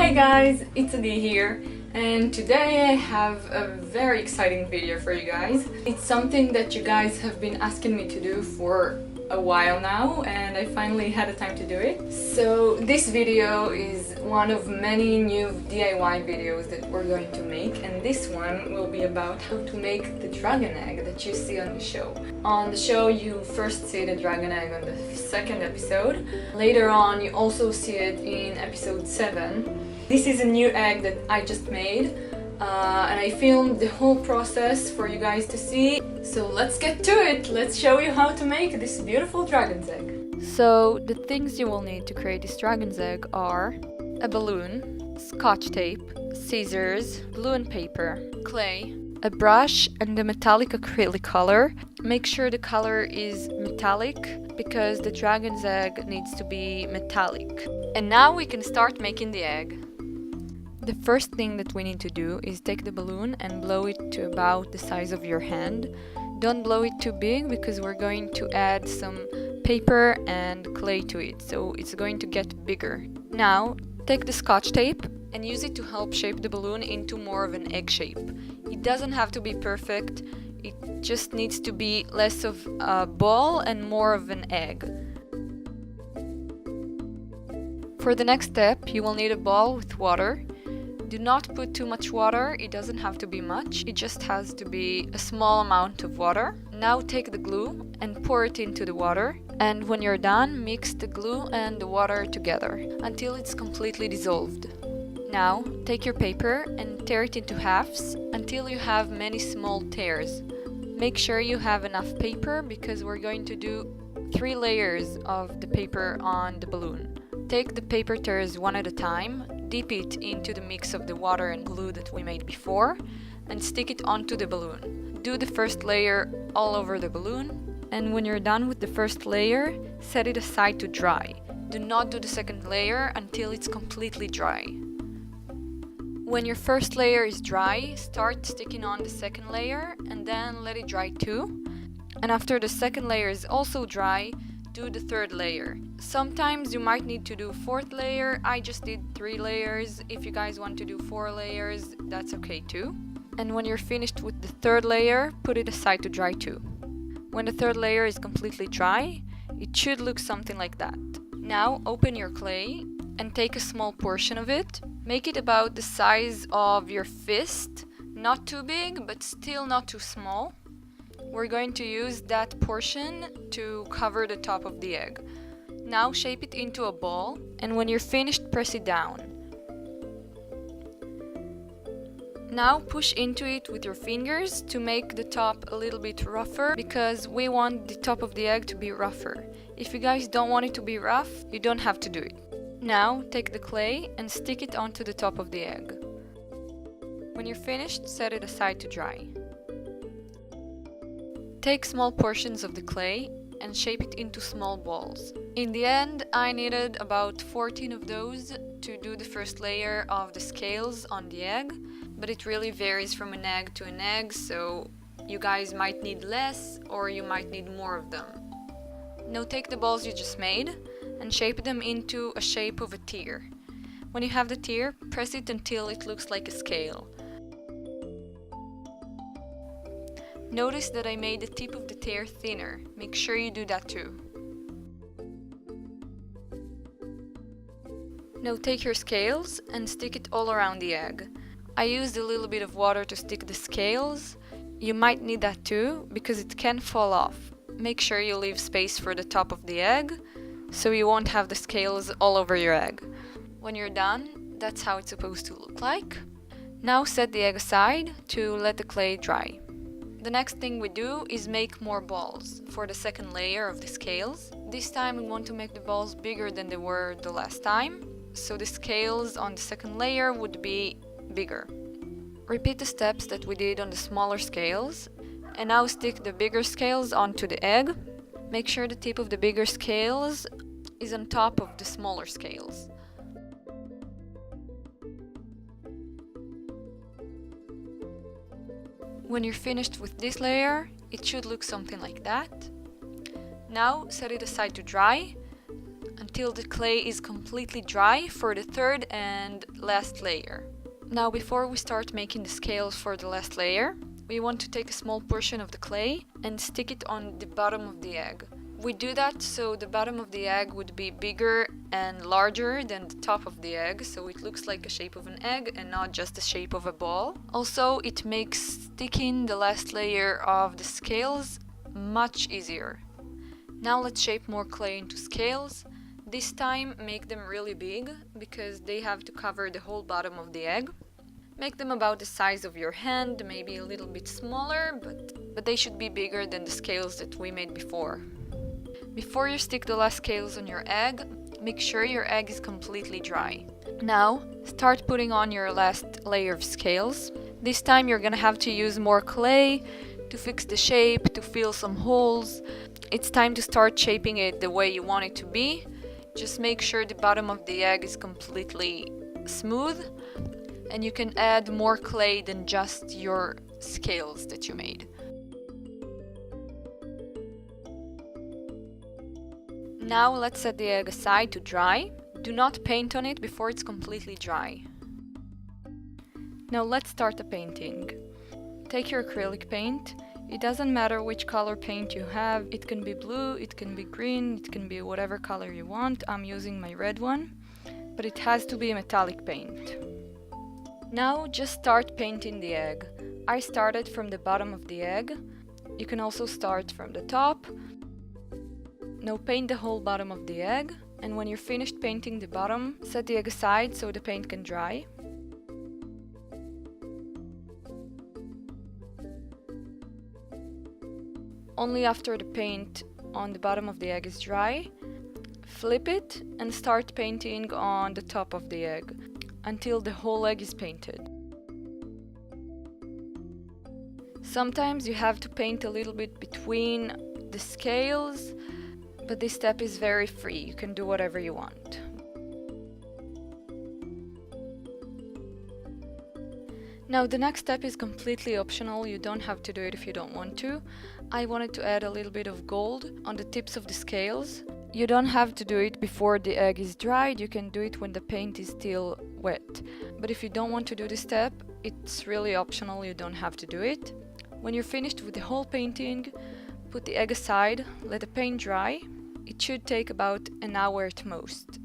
Hey guys, it's Adi here, and today I have a very exciting video for you guys. It's something that you guys have been asking me to do for a while now, and I finally had the time to do it. So this video is one of many new DIY videos that we're going to make, and this one will be about how to make the dragon egg that you see on the show. On the show you first see the dragon egg on the second episode. Later on you also see it in episode 7. This is a new egg that I just made, and I filmed the whole process for you guys to see. So let's get to it! Let's show you how to make this beautiful dragon's egg. So the things you will need to create this dragon's egg are a balloon, scotch tape, scissors, glue and paper, clay, a brush and a metallic acrylic color. Make sure the color is metallic because the dragon's egg needs to be metallic. And now we can start making the egg. The first thing that we need to do is take the balloon and blow it to about the size of your hand. Don't blow it too big because we're going to add some paper and clay to it, so it's going to get bigger. Now, take the scotch tape and use it to help shape the balloon into more of an egg shape. It doesn't have to be perfect, it just needs to be less of a ball and more of an egg. For the next step, you will need a bowl with water. Do not put too much water, it doesn't have to be much, it just has to be a small amount of water. Now take the glue and pour it into the water, and when you're done, mix the glue and the water together until it's completely dissolved. Now take your paper and tear it into halves until you have many small tears. Make sure you have enough paper because we're going to do 3 layers of the paper on the balloon. Take the paper tears one at a time, dip it into the mix of the water and glue that we made before, and stick it onto the balloon. Do the first layer all over the balloon, and when you're done with the first layer, set it aside to dry. Do not do the second layer until it's completely dry. When your first layer is dry, start sticking on the second layer and then let it dry too. And after the second layer is also dry, do the third layer. Sometimes you might need to do 4th layer. I just did 3 layers. If you guys want to do 4 layers, that's okay too. And when you're finished with the 3rd layer, put it aside to dry too. When the 3rd layer is completely dry, it should look something like that. Now open your clay and take a small portion of it. Make it about the size of your fist, not too big but still not too small. We're going to use that portion to cover the top of the egg. Now shape it into a ball, and when you're finished, press it down. Now push into it with your fingers to make the top a little bit rougher because we want the top of the egg to be rougher. If you guys don't want it to be rough, you don't have to do it. Now take the clay and stick it onto the top of the egg. When you're finished, set it aside to dry. Take small portions of the clay and shape it into small balls. In the end, I needed about 14 of those to do the first layer of the scales on the egg, but it really varies from an egg to an egg, so you guys might need less or you might need more of them. Now take the balls you just made and shape them into a shape of a tear. When you have the tear, press it until it looks like a scale. Notice that I made the tip of the tear thinner. Make sure you do that too. Now take your scales and stick it all around the egg. I used a little bit of water to stick the scales. You might need that too because it can fall off. Make sure you leave space for the top of the egg so you won't have the scales all over your egg. When you're done, that's how it's supposed to look like. Now set the egg aside to let the clay dry. The next thing we do is make more balls for the second layer of the scales. This time we want to make the balls bigger than they were the last time, so the scales on the second layer would be bigger. Repeat the steps that we did on the smaller scales, and now stick the bigger scales onto the egg. Make sure the tip of the bigger scales is on top of the smaller scales. When you're finished with this layer, it should look something like that. Now set it aside to dry. until the clay is completely dry for the third and last layer. Now, before we start making the scales for the last layer, we want to take a small portion of the clay and stick it on the bottom of the egg. We do that so the bottom of the egg would be bigger and larger than the top of the egg, so it looks like a shape of an egg and not just the shape of a ball. Also, it makes sticking the last layer of the scales much easier. Now let's shape more clay into scales. This time make them really big because they have to cover the whole bottom of the egg. Make them about the size of your hand, maybe a little bit smaller, but they should be bigger than the scales that we made before. Before you stick the last scales on your egg, make sure your egg is completely dry. Now, start putting on your last layer of scales. This time you're gonna have to use more clay to fix the shape, to fill some holes. It's time to start shaping it the way you want it to be. Just make sure the bottom of the egg is completely smooth, and you can add more clay than just your scales that you made. Now let's set the egg aside to dry. Do not paint on it before it's completely dry. Now let's start the painting. Take your acrylic paint. It doesn't matter which color paint you have. It can be blue, it can be green, it can be whatever color you want. I'm using my red one, but it has to be a metallic paint. Now just start painting the egg. I started from the bottom of the egg. You can also start from the top. Now paint the whole bottom of the egg, and when you're finished painting the bottom, set the egg aside so the paint can dry. Only after the paint on the bottom of the egg is dry, flip it and start painting on the top of the egg until the whole egg is painted. Sometimes you have to paint a little bit between the scales, but this step is very free. You can do whatever you want. Now the next step is completely optional. You don't have to do it if you don't want to. I wanted to add a little bit of gold on the tips of the scales. You don't have to do it before the egg is dried. You can do it when the paint is still wet. But if you don't want to do this step, it's really optional. You don't have to do it. When you're finished with the whole painting, put the egg aside, let the paint dry. It should take about an hour at most.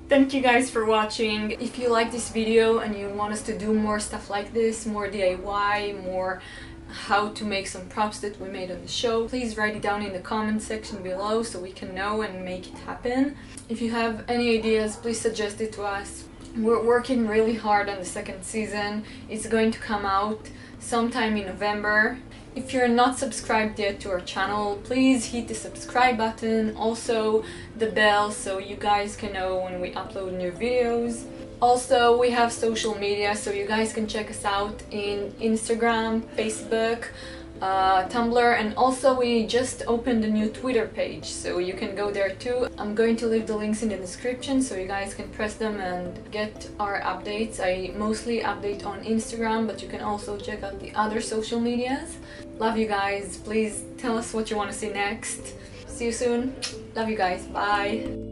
Thank you guys for watching. If you like this video and you want us to do more stuff like this, more DIY, more how to make some props that we made on the show, please write it down in the comment section below so we can know and make it happen. If you have any ideas, please suggest it to us. We're working really hard on the second season. It's going to come out sometime in November. If you're not subscribed yet to our channel, please hit the subscribe button, also the bell so you guys can know when we upload new videos. Also, we have social media, so you guys can check us out in Instagram, Facebook, Tumblr, and also we just opened a new Twitter page, so you can go there too. I'm going to leave the links in the description so you guys can press them and get our updates. I mostly update on Instagram, but you can also check out the other social medias. Love you guys. Please tell us what you want to see next. See you soon. Love you guys. Bye.